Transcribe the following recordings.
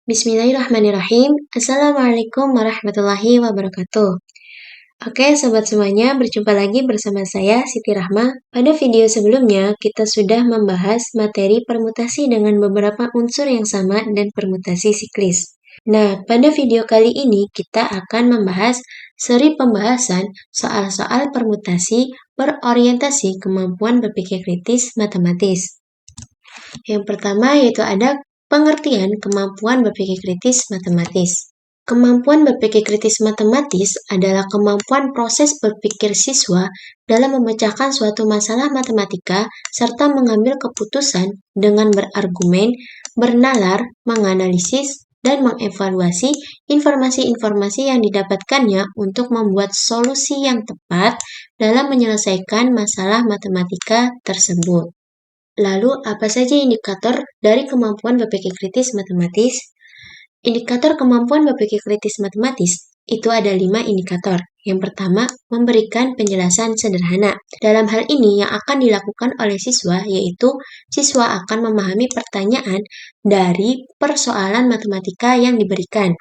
Bismillahirrahmanirrahim. Assalamualaikum warahmatullahi wabarakatuh. Oke, sobat semuanya, berjumpa lagi bersama saya, Siti Rahma. Pada video sebelumnya, kita sudah membahas materi permutasi dengan beberapa unsur yang sama dan permutasi siklis. Nah, pada video kali ini kita akan membahas seri pembahasan soal-soal permutasi berorientasi kemampuan berpikir kritis matematis. Yang pertama yaitu ada pengertian kemampuan berpikir kritis matematis. Kemampuan berpikir kritis matematis adalah kemampuan proses berpikir siswa dalam memecahkan suatu masalah matematika serta mengambil keputusan dengan berargumen, bernalar, menganalisis, dan mengevaluasi informasi-informasi yang didapatkannya untuk membuat solusi yang tepat dalam menyelesaikan masalah matematika tersebut. Lalu, apa saja indikator dari kemampuan berpikir kritis matematis? Indikator kemampuan berpikir kritis matematis itu ada 5 indikator. Yang pertama, memberikan penjelasan sederhana. Dalam hal ini yang akan dilakukan oleh siswa yaitu siswa akan memahami pertanyaan dari persoalan matematika yang diberikan.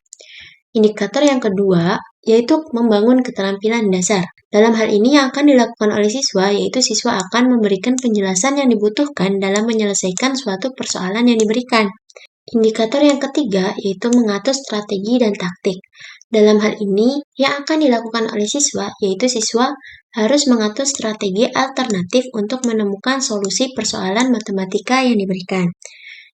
Indikator yang kedua yaitu membangun keterampilan dasar. Dalam hal ini yang akan dilakukan oleh siswa yaitu siswa akan memberikan penjelasan yang dibutuhkan dalam menyelesaikan suatu persoalan yang diberikan. Indikator yang ketiga yaitu mengatur strategi dan taktik. Dalam hal ini, yang akan dilakukan oleh siswa yaitu siswa harus mengatur strategi alternatif untuk menemukan solusi persoalan matematika yang diberikan.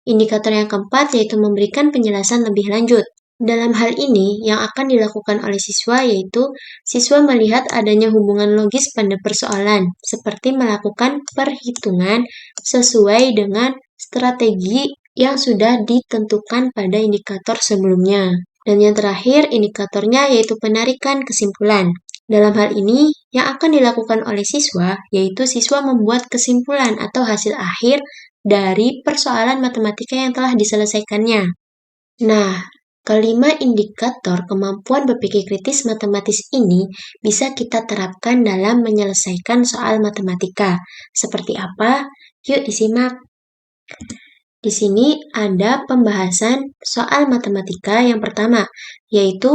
Indikator yang keempat yaitu memberikan penjelasan lebih lanjut. Dalam hal ini, yang akan dilakukan oleh siswa yaitu siswa melihat adanya hubungan logis pada persoalan, seperti melakukan perhitungan sesuai dengan strategi yang sudah ditentukan pada indikator sebelumnya. Dan yang terakhir, indikatornya yaitu penarikan kesimpulan. Dalam hal ini, yang akan dilakukan oleh siswa yaitu siswa membuat kesimpulan atau hasil akhir dari persoalan matematika yang telah diselesaikannya. Nah, kelima indikator kemampuan berpikir kritis matematis ini bisa kita terapkan dalam menyelesaikan soal matematika. Seperti apa? Yuk disimak. Di sini ada pembahasan soal matematika yang pertama, yaitu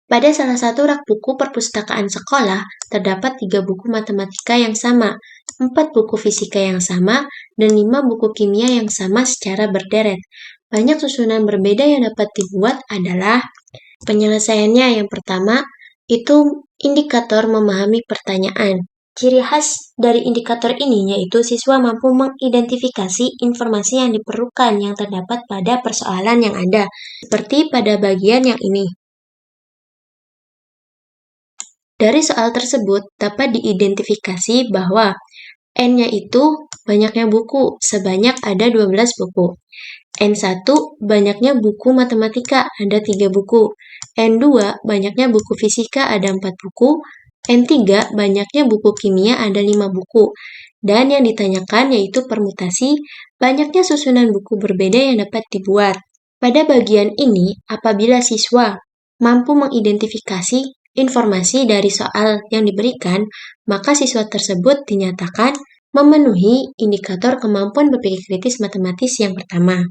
pada salah satu rak buku perpustakaan sekolah terdapat 3 buku matematika yang sama, 4 buku fisika yang sama, dan 5 buku kimia yang sama secara berderet. Banyak susunan berbeda yang dapat dibuat adalah penyelesaiannya. Yang pertama, itu indikator memahami pertanyaan. Ciri khas dari indikator ini yaitu siswa mampu mengidentifikasi informasi yang diperlukan yang terdapat pada persoalan yang ada, seperti pada bagian yang ini. Dari soal tersebut dapat diidentifikasi bahwa N-nya itu banyaknya buku, sebanyak ada 12 buku. N1 banyaknya buku matematika, ada 3 buku. N2 banyaknya buku fisika, ada 4 buku. N3 banyaknya buku kimia, ada 5 buku. Dan yang ditanyakan yaitu permutasi, banyaknya susunan buku berbeda yang dapat dibuat. Pada bagian ini, apabila siswa mampu mengidentifikasi informasi dari soal yang diberikan, maka siswa tersebut dinyatakan memenuhi indikator kemampuan berpikir kritis matematis yang pertama.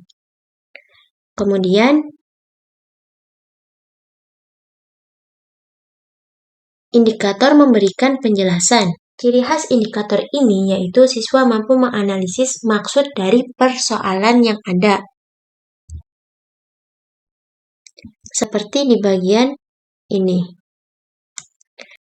Kemudian, indikator memberikan penjelasan. Ciri khas indikator ini yaitu siswa mampu menganalisis maksud dari persoalan yang ada. Seperti di bagian ini.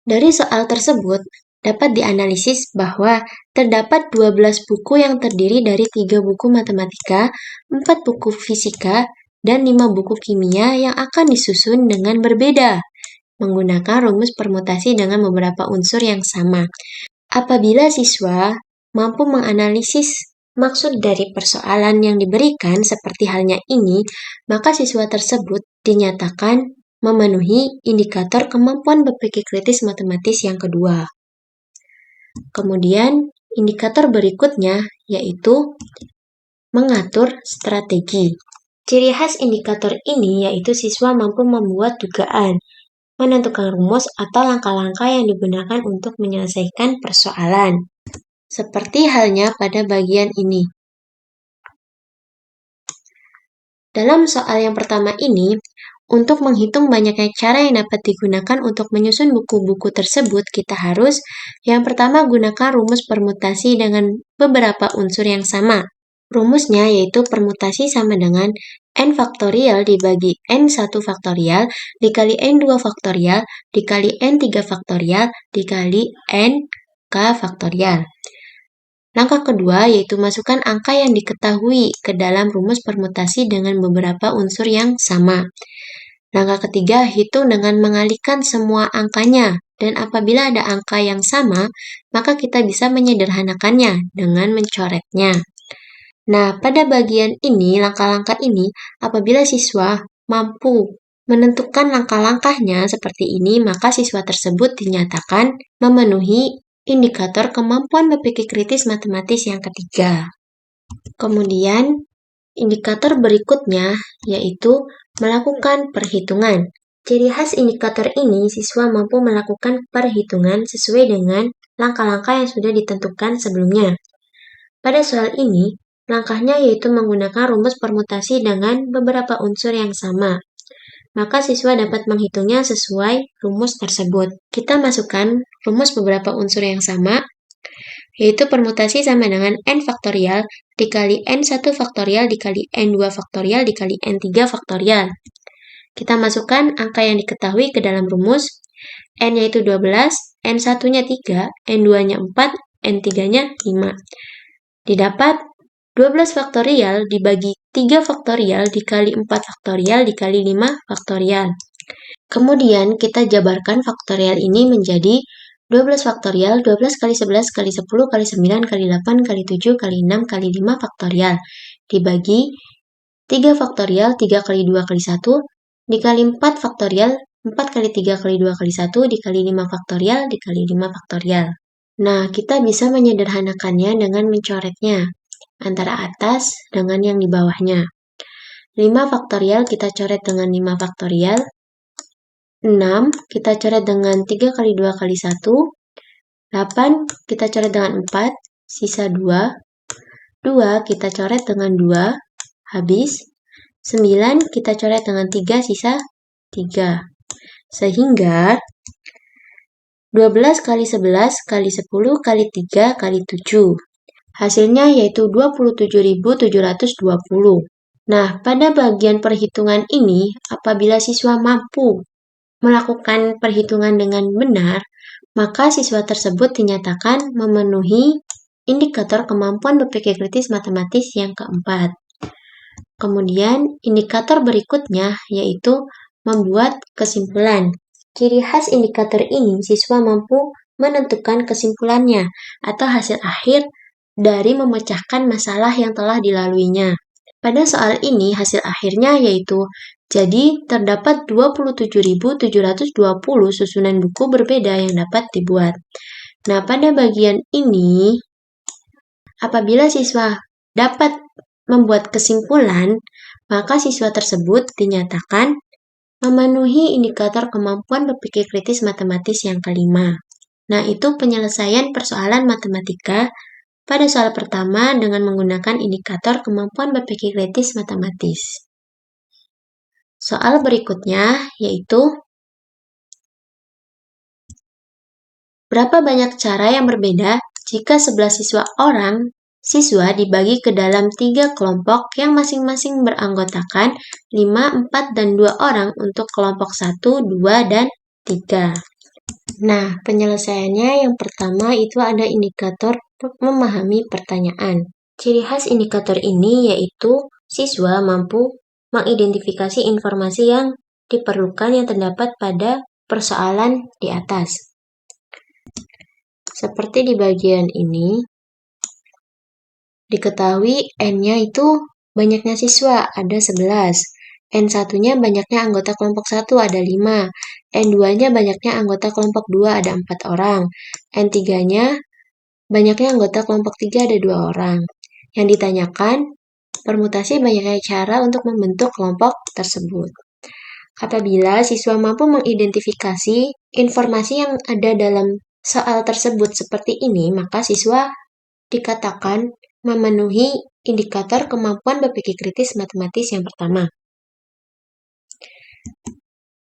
Dari soal tersebut, dapat dianalisis bahwa terdapat 12 buku yang terdiri dari 3 buku matematika, 4 buku fisika, dan 5 buku kimia yang akan disusun dengan berbeda, menggunakan rumus permutasi dengan beberapa unsur yang sama. Apabila siswa mampu menganalisis maksud dari persoalan yang diberikan seperti halnya ini, maka siswa tersebut dinyatakan memenuhi indikator kemampuan berpikir kritis matematis yang kedua. Kemudian, indikator berikutnya yaitu mengatur strategi. Ciri khas indikator ini yaitu siswa mampu membuat dugaan, menentukan rumus atau langkah-langkah yang digunakan untuk menyelesaikan persoalan. Seperti halnya pada bagian ini. Dalam soal yang pertama ini, untuk menghitung banyaknya cara yang dapat digunakan untuk menyusun buku-buku tersebut, kita harus yang pertama gunakan rumus permutasi dengan beberapa unsur yang sama. Rumusnya yaitu permutasi sama dengan n faktorial dibagi n1 faktorial dikali n2 faktorial dikali n3 faktorial dikali nk faktorial. Langkah kedua yaitu masukkan angka yang diketahui ke dalam rumus permutasi dengan beberapa unsur yang sama. Langkah ketiga, hitung dengan mengalihkan semua angkanya. Dan apabila ada angka yang sama, maka kita bisa menyederhanakannya dengan mencoretnya. Nah, pada bagian ini, langkah-langkah ini, apabila siswa mampu menentukan langkah-langkahnya seperti ini, maka siswa tersebut dinyatakan memenuhi indikator kemampuan berpikir kritis matematis yang ketiga. Kemudian, indikator berikutnya yaitu melakukan perhitungan. Ciri khas indikator ini, siswa mampu melakukan perhitungan sesuai dengan langkah-langkah yang sudah ditentukan sebelumnya. Pada soal ini, langkahnya yaitu menggunakan rumus permutasi dengan beberapa unsur yang sama. Maka siswa dapat menghitungnya sesuai rumus tersebut. Kita masukkan rumus beberapa unsur yang sama, yaitu permutasi sama dengan n faktorial dikali n1 faktorial dikali n2 faktorial dikali n3 faktorial. Kita masukkan angka yang diketahui ke dalam rumus, n yaitu 12, n1-nya 3, n2-nya 4, n3-nya 5. Didapat 12 faktorial dibagi 3 faktorial dikali 4 faktorial dikali 5 faktorial. Kemudian kita jabarkan faktorial ini menjadi 12 faktorial, 12 kali 11 kali 10 kali 9 kali 8 kali 7 kali 6 kali 5 faktorial. Dibagi 3 faktorial, 3 kali 2 kali 1, dikali 4 faktorial, 4 kali 3 kali 2 kali 1, dikali 5 faktorial, dikali 5 faktorial. Nah, kita bisa menyederhanakannya dengan mencoretnya antara atas dengan yang di bawahnya. 5 faktorial kita coret dengan 5 faktorial. 6 kita coret dengan 3 kali 2 kali 1. 8 kita coret dengan 4, sisa 2. 2 kita coret dengan 2, habis. 9 kita coret dengan 3, sisa 3. Sehingga 12 kali 11 kali 10 kali 3 kali 7. Hasilnya yaitu 27.720. Nah, pada bagian perhitungan ini, apabila siswa mampu melakukan perhitungan dengan benar, maka siswa tersebut dinyatakan memenuhi indikator kemampuan berpikir kritis matematis yang keempat. Kemudian, indikator berikutnya yaitu membuat kesimpulan. Ciri khas indikator ini, siswa mampu menentukan kesimpulannya atau hasil akhir dari memecahkan masalah yang telah dilaluinya. Pada soal ini, hasil akhirnya yaitu jadi terdapat 27.720 susunan buku berbeda yang dapat dibuat. Nah, pada bagian ini, apabila siswa dapat membuat kesimpulan, maka siswa tersebut dinyatakan memenuhi indikator kemampuan berpikir kritis matematis yang kelima. Nah, itu penyelesaian persoalan matematika pada soal pertama dengan menggunakan indikator kemampuan berpikir kritis matematis. Soal berikutnya yaitu berapa banyak cara yang berbeda jika 11 siswa dibagi ke dalam 3 kelompok yang masing-masing beranggotakan 5, 4, dan 2 orang untuk kelompok 1, 2, dan 3. Nah, penyelesaiannya yang pertama itu ada indikator memahami pertanyaan. Ciri khas indikator ini yaitu siswa mampu mengidentifikasi informasi yang diperlukan yang terdapat pada persoalan di atas. Seperti di bagian ini, diketahui N-nya itu banyaknya siswa, ada 11. N1-nya banyaknya anggota kelompok 1, ada 5. N2-nya banyaknya anggota kelompok 2, ada 4 orang. N3-nya banyaknya anggota kelompok 3, ada 2 orang. Yang ditanyakan, permutasi banyaknya cara untuk membentuk kelompok tersebut. Apabila siswa mampu mengidentifikasi informasi yang ada dalam soal tersebut seperti ini, maka siswa dikatakan memenuhi indikator kemampuan berpikir kritis matematis yang pertama.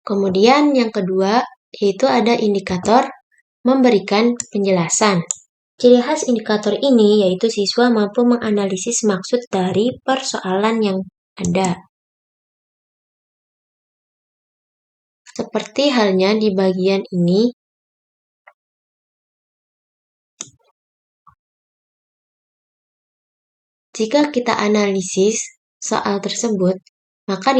Kemudian yang kedua, yaitu ada indikator memberikan penjelasan. Ciri khas indikator ini yaitu siswa mampu menganalisis maksud dari persoalan yang ada. Seperti halnya di bagian ini, jika kita analisis soal tersebut, maka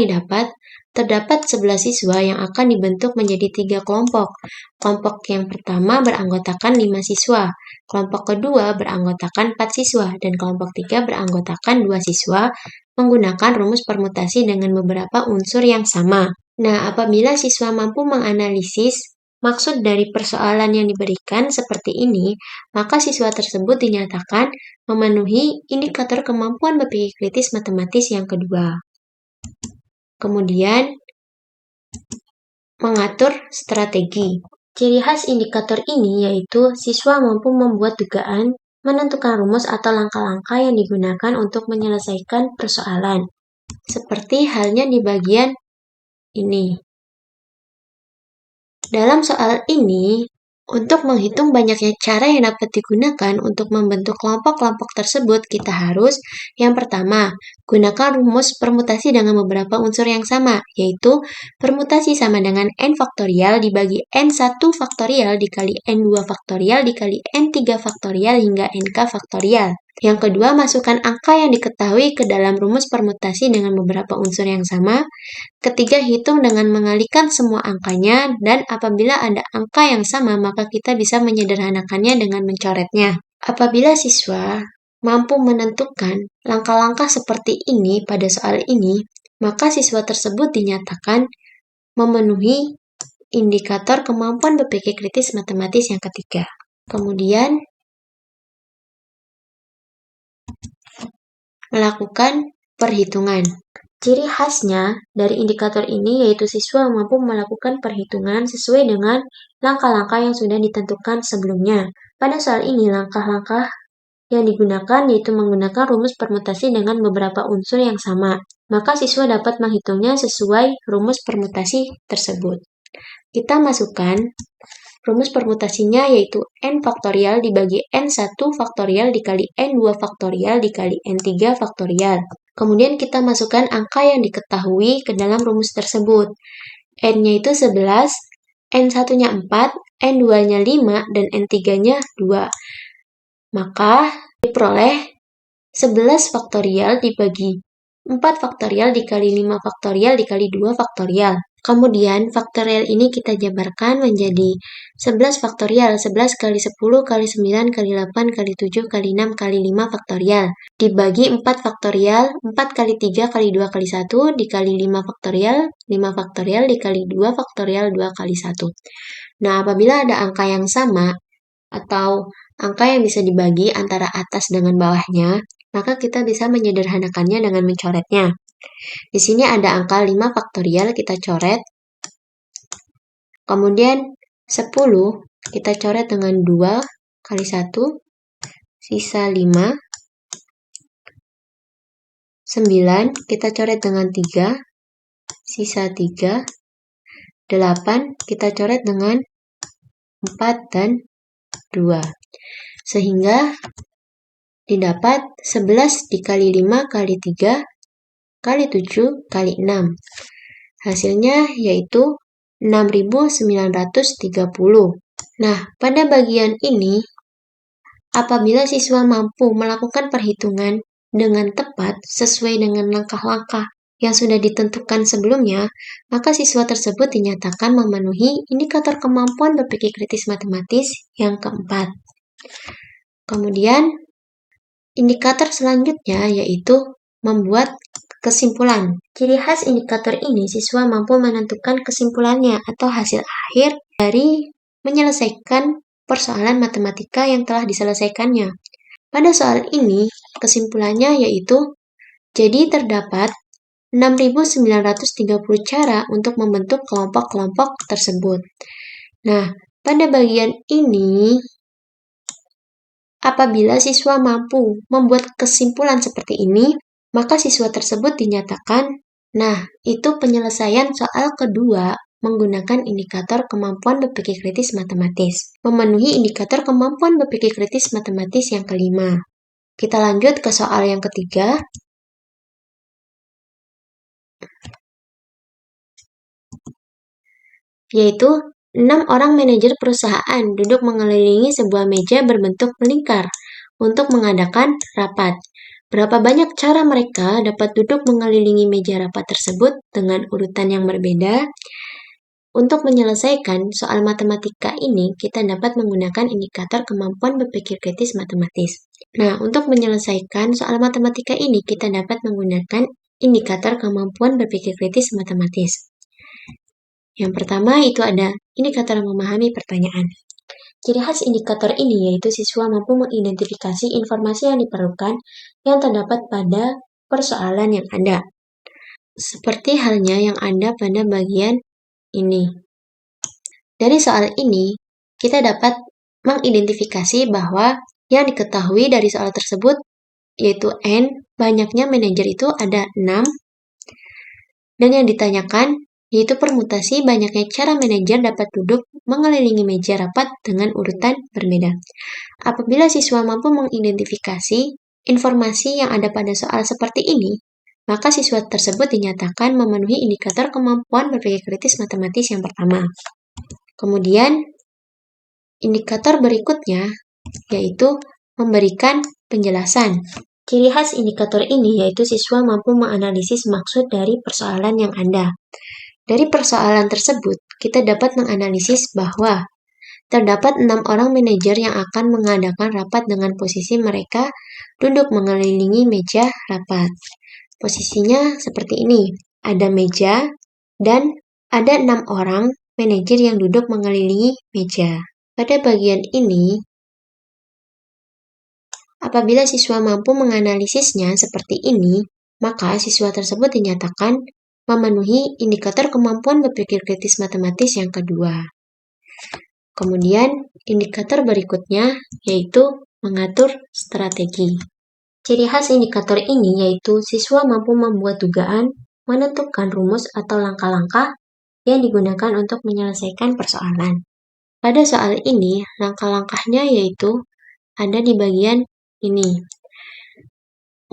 terdapat 11 siswa yang akan dibentuk menjadi 3 kelompok. Kelompok yang pertama beranggotakan 5 siswa, kelompok kedua beranggotakan 4 siswa, dan kelompok 3 beranggotakan 2 siswa menggunakan rumus permutasi dengan beberapa unsur yang sama. Nah, apabila siswa mampu menganalisis maksud dari persoalan yang diberikan seperti ini, maka siswa tersebut dinyatakan memenuhi indikator kemampuan berpikir kritis matematis yang kedua. Kemudian, mengatur strategi. Ciri khas indikator ini yaitu siswa mampu membuat dugaan, menentukan rumus atau langkah-langkah yang digunakan untuk menyelesaikan persoalan. Seperti halnya di bagian ini. Dalam soal ini, untuk menghitung banyaknya cara yang dapat digunakan untuk membentuk kelompok-kelompok tersebut, kita harus yang pertama, gunakan rumus permutasi dengan beberapa unsur yang sama, yaitu permutasi sama dengan n faktorial dibagi n1 faktorial dikali n2 faktorial dikali n3 faktorial hingga nk faktorial. Yang kedua, masukkan angka yang diketahui ke dalam rumus permutasi dengan beberapa unsur yang sama. Ketiga, hitung dengan mengalihkan semua angkanya, dan apabila ada angka yang sama, maka kita bisa menyederhanakannya dengan mencoretnya. Apabila siswa mampu menentukan langkah-langkah seperti ini pada soal ini, maka siswa tersebut dinyatakan memenuhi indikator kemampuan berpikir kritis matematis yang ketiga. Kemudian, melakukan perhitungan. Ciri khasnya dari indikator ini yaitu siswa mampu melakukan perhitungan sesuai dengan langkah-langkah yang sudah ditentukan sebelumnya. Pada soal ini, langkah-langkah yang digunakan yaitu menggunakan rumus permutasi dengan beberapa unsur yang sama. Maka siswa dapat menghitungnya sesuai rumus permutasi tersebut. Kita masukkan rumus permutasinya yaitu n faktorial dibagi n1 faktorial dikali n2 faktorial dikali n3 faktorial. Kemudian kita masukkan angka yang diketahui ke dalam rumus tersebut. N-nya itu 11, N1-nya 4, N2-nya 5, dan N3-nya 2. Maka diperoleh 11 faktorial dibagi 4 faktorial dikali 5 faktorial dikali 2 faktorial. Kemudian faktorial ini kita jabarkan menjadi 11 faktorial, 11 kali 10 kali 9 kali 8 kali 7 kali 6 kali 5 faktorial. Dibagi 4 faktorial, 4 kali 3 kali 2 kali 1 dikali 5 faktorial, 5 faktorial dikali 2 faktorial 2 kali 1. Nah, apabila ada angka yang sama atau angka yang bisa dibagi antara atas dengan bawahnya, maka kita bisa menyederhanakannya dengan mencoretnya. Di sini ada angka 5 faktorial, kita coret. Kemudian 10 kita coret dengan 2 kali 1, sisa 5. 9 kita coret dengan 3, sisa 3. 8 kita coret dengan 4 dan 2. Sehingga didapat 11 dikali 5 kali 3 kali 7 kali 6. Hasilnya yaitu 6.930. Nah, pada bagian ini, apabila siswa mampu melakukan perhitungan dengan tepat sesuai dengan langkah-langkah yang sudah ditentukan sebelumnya, maka siswa tersebut dinyatakan memenuhi indikator kemampuan berpikir kritis matematis yang keempat. Kemudian, indikator selanjutnya yaitu membuat kesimpulan. Ciri khas indikator ini siswa mampu menentukan kesimpulannya atau hasil akhir dari menyelesaikan persoalan matematika yang telah diselesaikannya. Pada soal ini, kesimpulannya yaitu jadi terdapat 6.930 cara untuk membentuk kelompok-kelompok tersebut. Nah, pada bagian ini Apabila siswa mampu membuat kesimpulan seperti ini, maka siswa tersebut dinyatakan, nah, itu penyelesaian soal kedua menggunakan indikator kemampuan berpikir kritis matematis. Memenuhi indikator kemampuan berpikir kritis matematis yang kelima. Kita lanjut ke soal yang ketiga, yaitu 6 orang manajer perusahaan duduk mengelilingi sebuah meja berbentuk melingkar untuk mengadakan rapat. Berapa banyak cara mereka dapat duduk mengelilingi meja rapat tersebut dengan urutan yang berbeda? Untuk menyelesaikan soal matematika ini, kita dapat menggunakan indikator kemampuan berpikir kritis matematis. Nah, untuk menyelesaikan soal matematika ini, kita dapat menggunakan indikator kemampuan berpikir kritis matematis. Yang pertama itu ada indikator memahami pertanyaan. Ciri khas indikator ini yaitu siswa mampu mengidentifikasi informasi yang diperlukan yang terdapat pada persoalan yang ada. Seperti halnya yang ada pada bagian ini. Dari soal ini, kita dapat mengidentifikasi bahwa yang diketahui dari soal tersebut yaitu N, banyaknya manajer itu ada 6, dan yang ditanyakan yaitu permutasi banyaknya cara manajer dapat duduk mengelilingi meja rapat dengan urutan berbeda. Apabila siswa mampu mengidentifikasi informasi yang ada pada soal seperti ini, maka siswa tersebut dinyatakan memenuhi indikator kemampuan berpikir kritis matematis yang pertama. Kemudian, indikator berikutnya yaitu memberikan penjelasan. Ciri khas indikator ini yaitu siswa mampu menganalisis maksud dari persoalan yang ada. Dari persoalan tersebut, kita dapat menganalisis bahwa terdapat 6 orang manajer yang akan mengadakan rapat dengan posisi mereka duduk mengelilingi meja rapat. Posisinya seperti ini, ada meja dan ada 6 orang manajer yang duduk mengelilingi meja. Pada bagian ini, apabila siswa mampu menganalisisnya seperti ini, maka siswa tersebut dinyatakan memenuhi indikator kemampuan berpikir kritis matematis yang kedua. Kemudian, indikator berikutnya yaitu mengatur strategi. Ciri khas indikator ini yaitu siswa mampu membuat dugaan, menentukan rumus atau langkah-langkah yang digunakan untuk menyelesaikan persoalan. Pada soal ini, langkah-langkahnya yaitu ada di bagian ini.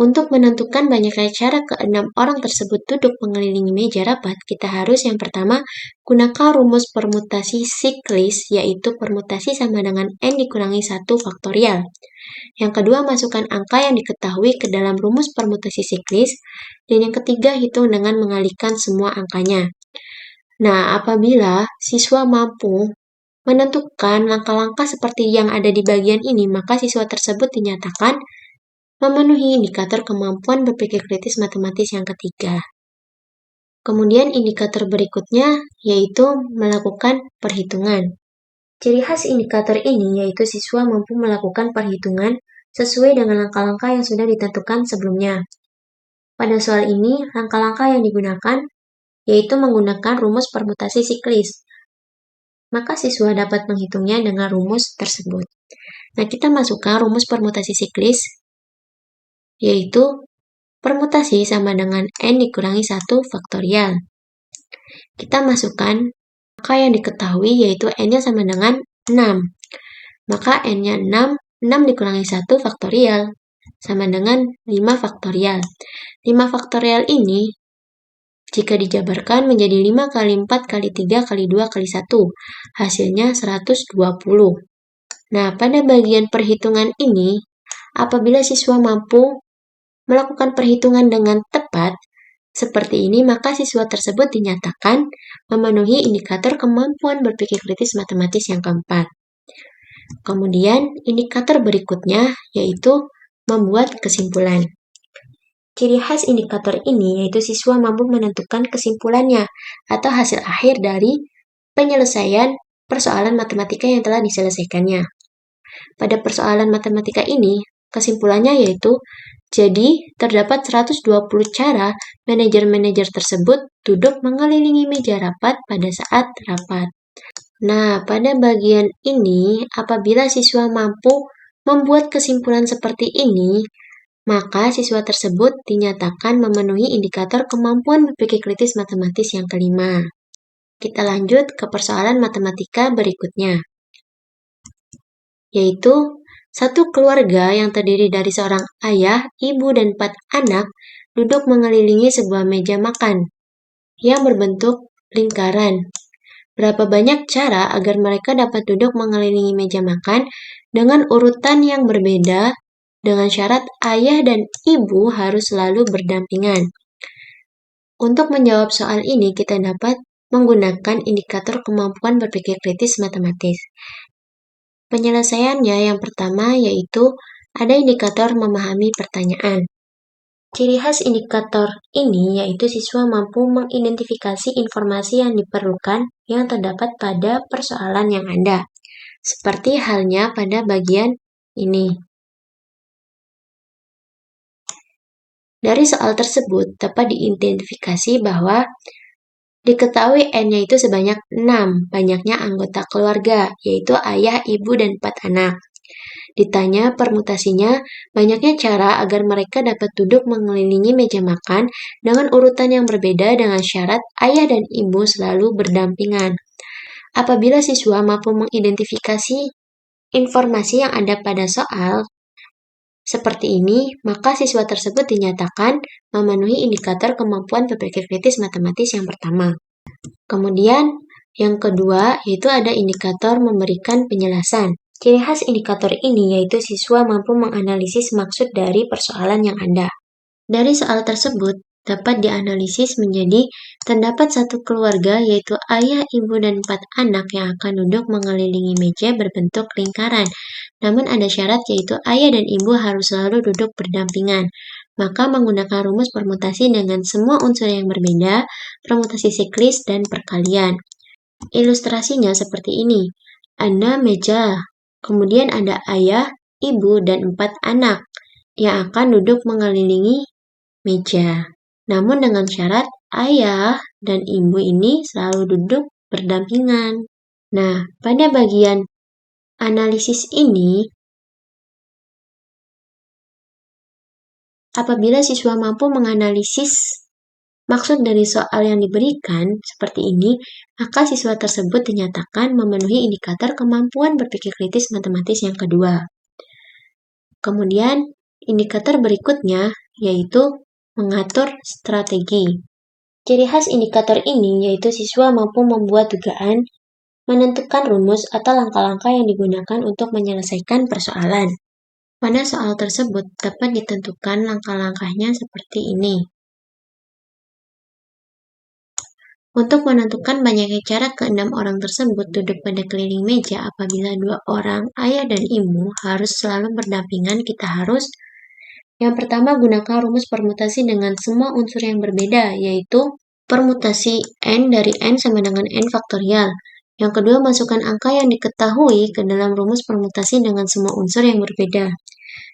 Untuk menentukan banyaknya cara ke-6 orang tersebut duduk mengelilingi meja rapat, kita harus yang pertama gunakan rumus permutasi siklis, yaitu permutasi sama dengan N dikurangi 1 faktorial. Yang kedua, masukkan angka yang diketahui ke dalam rumus permutasi siklis. Dan yang ketiga, hitung dengan mengalihkan semua angkanya. Nah, apabila siswa mampu menentukan langkah-langkah seperti yang ada di bagian ini, maka siswa tersebut dinyatakan memenuhi indikator kemampuan berpikir kritis matematis yang ketiga. Kemudian indikator berikutnya yaitu melakukan perhitungan. Ciri khas indikator ini yaitu siswa mampu melakukan perhitungan sesuai dengan langkah-langkah yang sudah ditentukan sebelumnya. Pada soal ini, langkah-langkah yang digunakan yaitu menggunakan rumus permutasi siklis. Maka siswa dapat menghitungnya dengan rumus tersebut. Nah, kita masukkan rumus permutasi siklis yaitu permutasi sama dengan N dikurangi 1 faktorial. Kita masukkan angka yang diketahui yaitu N-nya sama dengan 6. Maka N-nya 6, 6 dikurangi 1 faktorial sama dengan 5 faktorial. 5 faktorial ini jika dijabarkan menjadi 5 kali 4 kali 3 kali 2 kali 1. Hasilnya 120. Nah, pada bagian perhitungan ini, apabila siswa mampu melakukan perhitungan dengan tepat seperti ini, maka siswa tersebut dinyatakan memenuhi indikator kemampuan berpikir kritis matematis yang keempat. Kemudian, indikator berikutnya yaitu membuat kesimpulan. Ciri khas indikator ini yaitu siswa mampu menentukan kesimpulannya atau hasil akhir dari penyelesaian persoalan matematika yang telah diselesaikannya. Pada persoalan matematika ini, kesimpulannya yaitu jadi, terdapat 120 cara manajer-manajer tersebut duduk mengelilingi meja rapat pada saat rapat. Nah, pada bagian ini, apabila siswa mampu membuat kesimpulan seperti ini, maka siswa tersebut dinyatakan memenuhi indikator kemampuan berpikir kritis matematis yang kelima. Kita lanjut ke persoalan matematika berikutnya, yaitu satu keluarga yang terdiri dari seorang ayah, ibu, dan 4 anak duduk mengelilingi sebuah meja makan yang berbentuk lingkaran. Berapa banyak cara agar mereka dapat duduk mengelilingi meja makan dengan urutan yang berbeda dengan syarat ayah dan ibu harus selalu berdampingan? Untuk menjawab soal ini, kita dapat menggunakan indikator kemampuan berpikir kritis matematis. Penyelesaiannya yang pertama yaitu ada indikator memahami pertanyaan. Ciri khas indikator ini yaitu siswa mampu mengidentifikasi informasi yang diperlukan yang terdapat pada persoalan yang ada, seperti halnya pada bagian ini. Dari soal tersebut dapat diidentifikasi bahwa diketahui N-nya itu sebanyak 6, banyaknya anggota keluarga, yaitu ayah, ibu, dan 4 anak. Ditanya permutasinya, banyaknya cara agar mereka dapat duduk mengelilingi meja makan dengan urutan yang berbeda dengan syarat ayah dan ibu selalu berdampingan. Apabila siswa mampu mengidentifikasi informasi yang ada pada soal seperti ini, maka siswa tersebut dinyatakan memenuhi indikator kemampuan berpikir kritis matematis yang pertama. Kemudian, yang kedua yaitu ada indikator memberikan penjelasan. Ciri khas indikator ini yaitu siswa mampu menganalisis maksud dari persoalan yang ada. Dari soal tersebut, dapat dianalisis menjadi terdapat satu keluarga yaitu ayah, ibu, dan 4 anak yang akan duduk mengelilingi meja berbentuk lingkaran. Namun ada syarat yaitu ayah dan ibu harus selalu duduk berdampingan. Maka menggunakan rumus permutasi dengan semua unsur yang berbeda, permutasi siklis, dan perkalian. Ilustrasinya seperti ini. Ada meja, kemudian ada ayah, ibu, dan 4 anak yang akan duduk mengelilingi meja. Namun dengan syarat ayah dan ibu ini selalu duduk berdampingan. Nah, pada bagian analisis ini, apabila siswa mampu menganalisis maksud dari soal yang diberikan seperti ini, maka siswa tersebut dinyatakan memenuhi indikator kemampuan berpikir kritis matematis yang kedua. Kemudian, indikator berikutnya yaitu mengatur strategi. Ciri khas indikator ini yaitu siswa mampu membuat dugaan, menentukan rumus atau langkah-langkah yang digunakan untuk menyelesaikan persoalan. Pada soal tersebut dapat ditentukan langkah-langkahnya seperti ini. Untuk menentukan banyaknya cara ke-6 orang tersebut duduk pada keliling meja apabila 2 orang, ayah dan ibu, harus selalu berdampingan, kita harus yang pertama gunakan rumus permutasi dengan semua unsur yang berbeda, yaitu permutasi N dari N sama dengan N faktorial. Yang kedua, masukkan angka yang diketahui ke dalam rumus permutasi dengan semua unsur yang berbeda.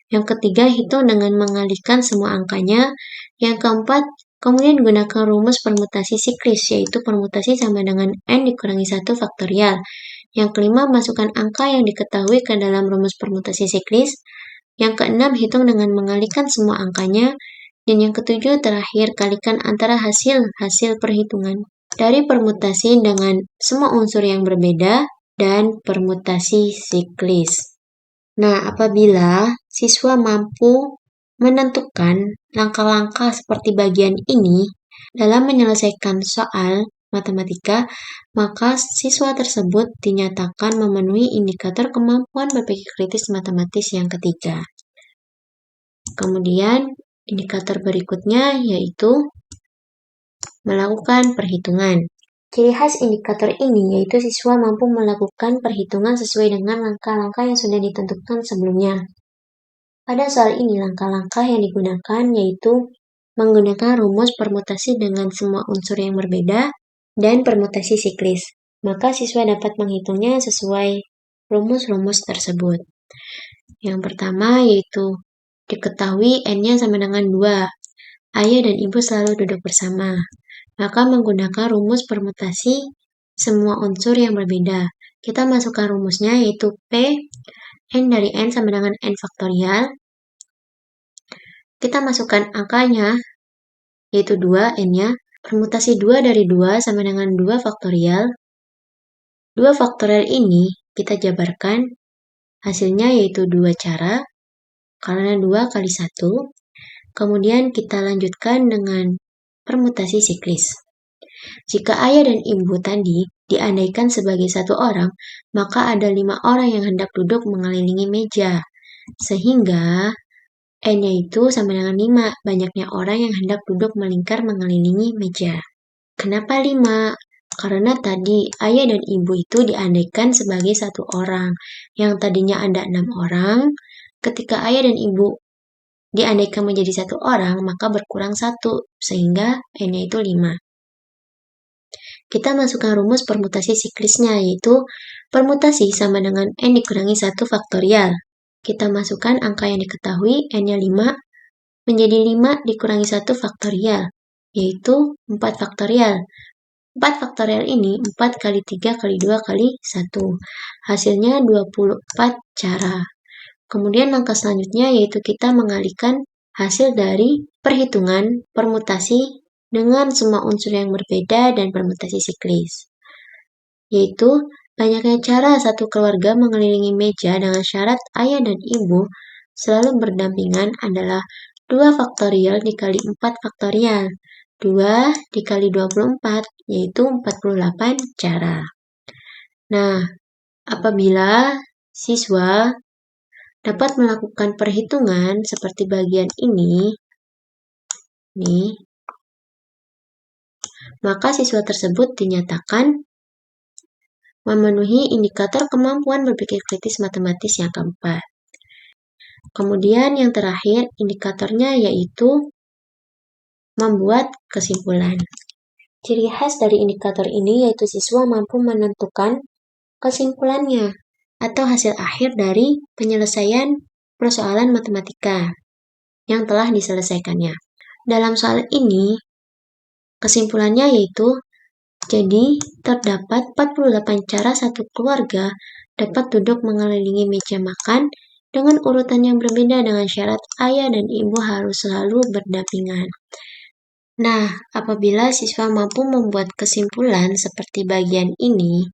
Yang ketiga, hitung dengan mengalihkan semua angkanya. Yang keempat, kemudian gunakan rumus permutasi siklis, yaitu permutasi sama dengan N dikurangi 1 faktorial. Yang kelima, masukkan angka yang diketahui ke dalam rumus permutasi siklis. Yang keenam, hitung dengan mengalihkan semua angkanya. Dan yang ketujuh, terakhir, kalikan antara hasil perhitungan dari permutasi dengan semua unsur yang berbeda dan permutasi siklis. Nah, apabila siswa mampu menentukan langkah-langkah seperti bagian ini dalam menyelesaikan soal matematika, maka siswa tersebut dinyatakan memenuhi indikator kemampuan berpikir kritis matematis yang ketiga. Kemudian, indikator berikutnya yaitu melakukan perhitungan. Ciri khas indikator ini yaitu siswa mampu melakukan perhitungan sesuai dengan langkah-langkah yang sudah ditentukan sebelumnya. Pada soal ini, langkah-langkah yang digunakan yaitu menggunakan rumus permutasi dengan semua unsur yang berbeda dan permutasi siklis. Maka siswa dapat menghitungnya sesuai rumus-rumus tersebut. Yang pertama yaitu diketahui N-nya sama dengan 2. Ayah dan ibu selalu duduk bersama. Maka menggunakan rumus permutasi semua unsur yang berbeda. Kita masukkan rumusnya yaitu P N dari N sama dengan N faktorial. Kita masukkan angkanya, yaitu 2, N-nya. Permutasi 2 dari 2 sama dengan 2 faktorial. 2 faktorial ini kita jabarkan, hasilnya yaitu 2 cara, karena 2 kali 1. Kemudian kita lanjutkan dengan permutasi siklis. Jika ayah dan ibu tadi diandaikan sebagai satu orang, maka ada 5 orang yang hendak duduk mengelilingi meja. Sehingga N-nya itu sama dengan 5, banyaknya orang yang hendak duduk melingkar mengelilingi meja. Kenapa 5? Karena tadi ayah dan ibu itu diandaikan sebagai satu orang. Yang tadinya ada 6 orang, ketika ayah dan ibu diandaikan menjadi satu orang, maka berkurang 1, sehingga N-nya itu 5. Kita masukkan rumus permutasi siklisnya, yaitu permutasi sama dengan N dikurangi 1 faktorial. Kita masukkan angka yang diketahui, N-nya 5, menjadi 5 dikurangi 1 faktorial, yaitu 4 faktorial. 4 faktorial ini 4 kali 3 kali 2 kali 1. Hasilnya 24 cara. Kemudian langkah selanjutnya yaitu kita mengalihkan hasil dari perhitungan permutasi dengan semua unsur yang berbeda dan permutasi siklis. Yaitu banyaknya cara satu keluarga mengelilingi meja dengan syarat ayah dan ibu selalu berdampingan adalah 2 faktorial dikali 4 faktorial. 2 dikali 24, yaitu 48 cara. Nah, apabila siswa dapat melakukan perhitungan seperti bagian ini, maka siswa tersebut dinyatakan memenuhi indikator kemampuan berpikir kritis matematis yang keempat. Kemudian yang terakhir, indikatornya yaitu membuat kesimpulan. Ciri khas dari indikator ini yaitu siswa mampu menentukan kesimpulannya atau hasil akhir dari penyelesaian persoalan matematika yang telah diselesaikannya. Dalam soal ini, kesimpulannya yaitu jadi terdapat 48 cara satu keluarga dapat duduk mengelilingi meja makan dengan urutan yang berbeda dengan syarat ayah dan ibu harus selalu berdampingan. Nah, apabila siswa mampu membuat kesimpulan seperti bagian ini,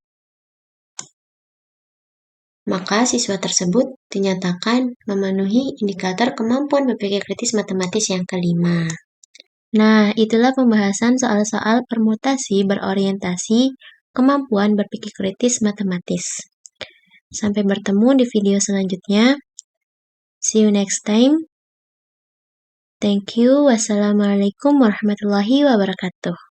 maka siswa tersebut dinyatakan memenuhi indikator kemampuan berpikir kritis matematis yang kelima. Nah, itulah pembahasan soal-soal permutasi berorientasi kemampuan berpikir kritis matematis. Sampai bertemu di video selanjutnya. See you next time. Thank you. Wassalamualaikum warahmatullahi wabarakatuh.